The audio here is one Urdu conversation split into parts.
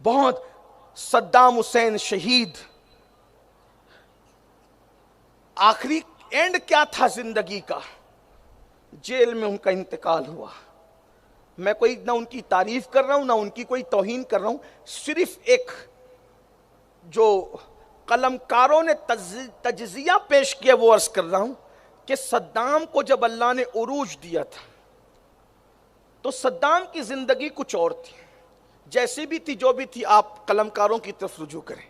بہت صدام حسین شہید، آخری اینڈ کیا تھا زندگی کا؟ جیل میں ان کا انتقال ہوا۔ میں کوئی نہ ان کی تعریف کر رہا ہوں نہ ان کی کوئی توہین کر رہا ہوں، صرف ایک جو قلمکاروں نے تجزیہ پیش کیا وہ عرض کر رہا ہوں کہ صدام کو جب اللہ نے عروج دیا تھا تو صدام کی زندگی کچھ اور تھی، جیسی بھی تھی جو بھی تھی، آپ قلمکاروں کی طرف رجوع کریں،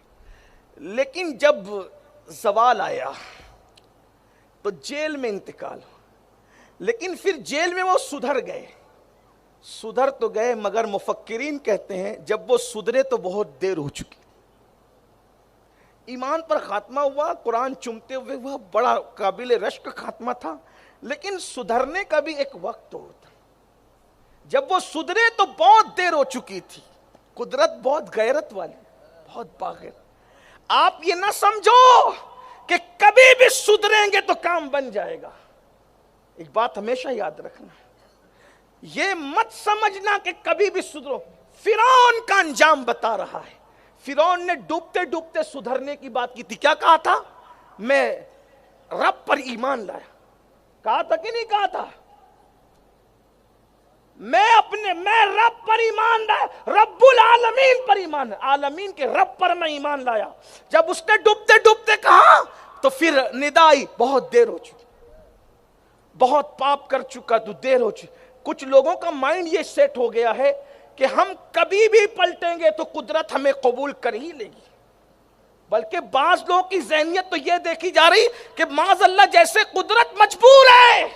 لیکن جب زوال آیا تو جیل میں انتقال ہوا، لیکن پھر جیل میں وہ سدھر گئے۔ سدھر تو گئے مگر مفکرین کہتے ہیں جب وہ سدھرے تو بہت دیر ہو چکی، ایمان پر خاتمہ ہوا، قرآن چومتے ہوئے ہوا، بڑا قابل رشک خاتمہ تھا، لیکن سدھرنے کا بھی ایک وقت ہوتا۔ جب وہ سدھرے تو بہت دیر ہو چکی تھی۔ قدرت بہت غیرت والی، بہت باغیرت۔ آپ یہ نہ سمجھو کہ کبھی بھی سدھریں گے تو کام بن جائے گا۔ ایک بات ہمیشہ یاد رکھنا، یہ مت سمجھنا کہ کبھی بھی سدھرو۔ فرعون کا انجام بتا رہا ہے۔ فرعون نے ڈوبتے ڈوبتے سدھرنے کی بات کی تھی، کیا کہا تھا؟ میں رب پر ایمان لایا، کہا تھا کہ نہیں کہا تھا؟ میں رب پر ایمان لایا، رب العالمین پر ایمان، عالمین کے رب پر میں ایمان لایا۔ جب اس نے ڈوبتے ڈوبتے کہا تو پھر ندا آئی، بہت دیر ہو چکی، بہت پاپ کر چکا تو دیر ہو چکی۔ کچھ لوگوں کا مائنڈ یہ سیٹ ہو گیا ہے کہ ہم کبھی بھی پلٹیں گے تو قدرت ہمیں قبول کر ہی لے گی، بلکہ بعض لوگوں کی ذہنیت تو یہ دیکھی جا رہی کہ معاذ اللہ جیسے قدرت مجبور ہے،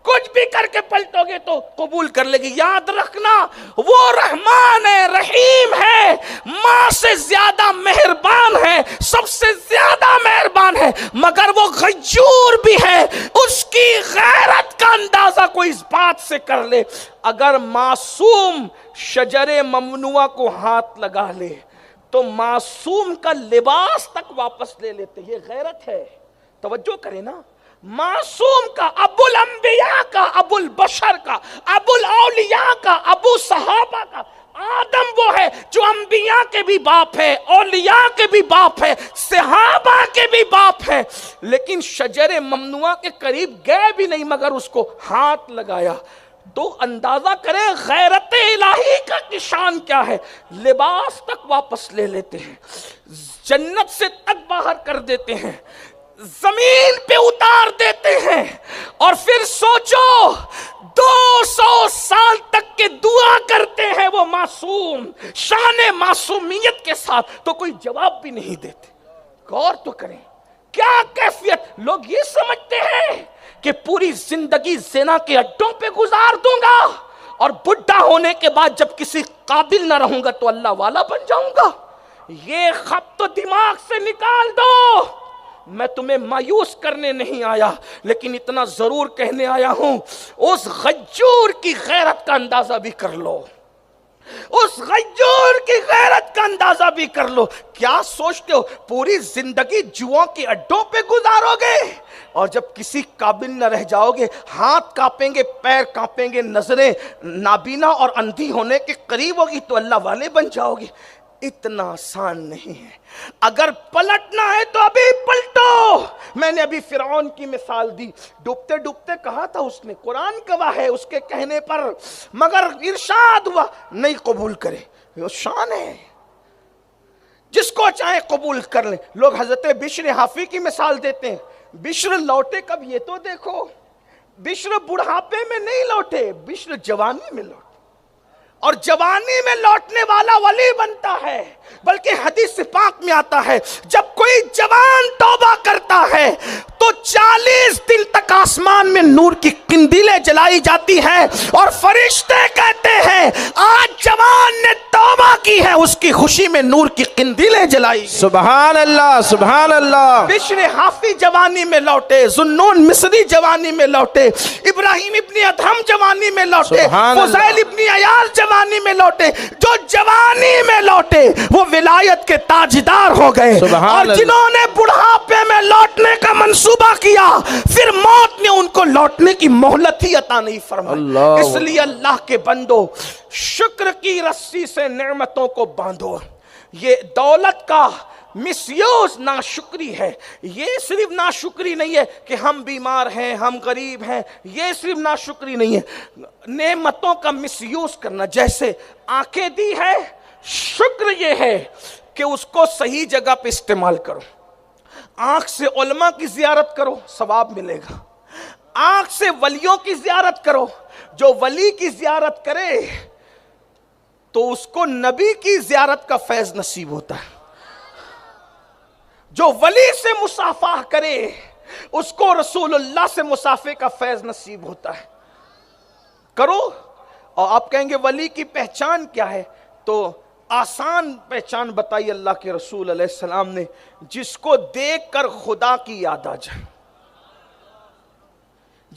کچھ بھی کر کے پلٹو گے تو قبول کر لے گی۔ یاد رکھنا وہ رحمان ہے، رحیم ہے، ماں سے زیادہ مہربان ہے، سب سے زیادہ مہربان ہے، مگر وہ غیور بھی ہے۔ اس کی غیرت کا اندازہ کوئی اس بات سے کر لے، اگر معصوم شجر ممنوعہ کو ہاتھ لگا لے تو معصوم کا لباس تک واپس لے لیتے۔ یہ غیرت ہے، توجہ کریں نا۔ معصوم کا، ابو الانبیاء کا، ابو البشر کا، ابو الاولیاء کا، ابو صحابہ کا آدم وہ ہے جو انبیاء کے بھی باپ ہے، اولیاء کے بھی باپ ہے، صحابہ کے بھی باپ ہے، لیکن شجر ممنوعہ کے قریب گئے بھی نہیں مگر اس کو ہاتھ لگایا۔ تو اندازہ کریں غیرت الہی کا نشان کیا ہے۔ لباس تک واپس لے لیتے ہیں، جنت سے تک باہر کر دیتے ہیں، زمین پہ اتار دیتے ہیں، اور پھر سوچو 200 سال تک کے دعا کرتے ہیں وہ معصوم، شان معصومیت کے ساتھ، تو کوئی جواب بھی نہیں دیتے۔ غور تو کریں کیا کیفیت۔ لوگ یہ سمجھتے ہیں کہ پوری زندگی زنا کے اڈوں پہ گزار دوں گا اور بڈھا ہونے کے بعد جب کسی قابل نہ رہوں گا تو اللہ والا بن جاؤں گا۔ یہ خط تو دماغ سے نکال دو۔ میں تمہیں مایوس کرنے نہیں آیا، لیکن اتنا ضرور کہنے آیا ہوں، اس غیور کی غیرت کا اندازہ بھی کر لو، اس غیور کی غیرت کا اندازہ بھی کر لو۔ کیا سوچتے ہو پوری زندگی جوؤں کے اڈوں پہ گزارو گے اور جب کسی قابل نہ رہ جاؤ گے، ہاتھ کانپیں گے، پیر کانپیں گے، نظریں نابینا اور اندھی ہونے کے قریب ہوگی تو اللہ والے بن جاؤ گے؟ اتنا آسان نہیں ہے۔ اگر پلٹنا ہے تو ابھی پلٹو۔ میں نے ابھی فرعون کی مثال دی، ڈوبتے ڈوبتے کہا تھا اس نے، قرآن گواہ ہے اس کے کہنے پر، مگر ارشاد ہوا نہیں قبول کرے۔ وہ شان ہے، جس کو چاہے قبول کر لیں۔ لوگ حضرت بشر حافی کی مثال دیتے ہیں، بشر لوٹے کب یہ تو دیکھو۔ بشر بڑھاپے میں نہیں لوٹے، بشر جوانی میں لوٹے، اور جوانی میں لوٹنے والا ولی بنتا ہے۔ بلکہ حدیث پاک میں آتا ہے جب کوئی جوان توبہ کرتا ہے تو 40 دن تک آسمان میں نور کی قندیلیں جلائی جاتی ہیں، اور فرشتے کہتے ہیں آج جوان نے توبہ کی ہے، اس کی خوشی میں نور کی قندیلیں جلائی۔ سبحان اللہ، سبحان اللہ۔ بشر حافی جوانی میں لوٹے، ذوالنون مصری جوانی میں لوٹے، ابراہیم ابن ادھم جوانی میں لوٹے، فضیل ابن عیاض جوانی میں لوٹے۔ جو جوانی میں لوٹے وہ ولایت کے تاجدار ہو گئے، اور جنہوں نے بڑھاپے میں لوٹنے کا منصوبہ کیا پھر موت نے ان کو لوٹنے کی مہلت ہی عطا نہیں فرمائی۔ اس لیے اللہ کے بندو، شکر کی رسی سے نعمتوں کو باندھو. یہ دولت کا مس یوز ناشکری ہے. یہ صرف ناشکری نہیں ہے کہ ہم بیمار ہیں، ہم غریب ہیں، یہ صرف ناشکری نہیں ہے. نعمتوں کا مس یوز کرنا، جیسے آنکھیں دی ہے، شکر یہ ہے کہ اس کو صحیح جگہ پہ استعمال کرو. آنکھ سے علماء کی زیارت کرو، ثواب ملے گا. آنکھ سے ولیوں کی زیارت کرو. جو ولی کی زیارت کرے تو اس کو نبی کی زیارت کا فیض نصیب ہوتا ہے. جو ولی سے مصافحہ کرے اس کو رسول اللہ سے مصافحے کا فیض نصیب ہوتا ہے. کرو. اور آپ کہیں گے ولی کی پہچان کیا ہے؟ تو آسان پہچان بتائی اللہ کے رسول علیہ السلام نے، جس کو دیکھ کر خدا کی یاد آ جائے،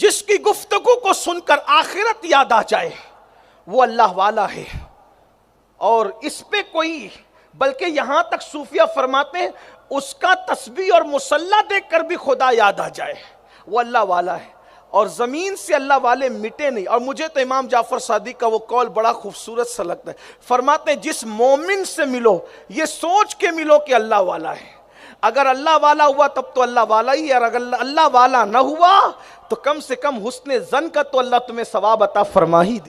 جس کی گفتگو کو سن کر آخرت یاد آ جائے، وہ اللہ والا ہے. اور اس پہ کوئی، بلکہ یہاں تک صوفیہ فرماتے ہیں اس کا تسبیح اور مصلی دیکھ کر بھی خدا یاد آ جائے، وہ اللہ والا ہے. اور زمین سے اللہ والے مٹے نہیں. اور مجھے تو امام جعفر صادق کا وہ قول بڑا خوبصورت سا لگتا ہے. فرماتے ہیں جس مومن سے ملو یہ سوچ کے ملو کہ اللہ والا ہے. اگر اللہ والا ہوا تب تو اللہ والا ہی ہے، اور اگر اللہ والا نہ ہوا تو کم سے کم حسن ظن کا تو اللہ تمہیں ثواب عطا فرما ہی دے.